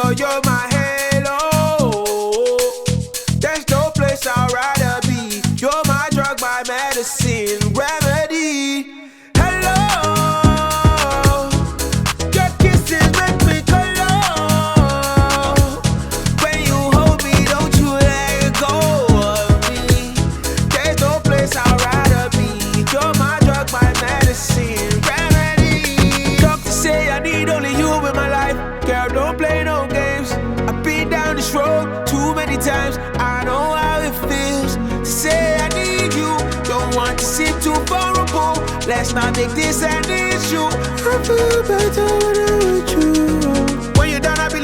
girl, you're my halo. There's no place I'd rather be. You're my drug, my medicine, remedy. Hello, your kisses make me color. When you hold me, don't you let go of me. There's no place I'd rather be. You're my drug, my medicine, remedy. Doctors say I need only you in my life. Girl, don't play no games. I've been down this road too many times. I know how it feels to say I need you. Don't want to seem too vulnerable. Let's not make this an issue. I feel better when I'm with you. When you're done, I'll be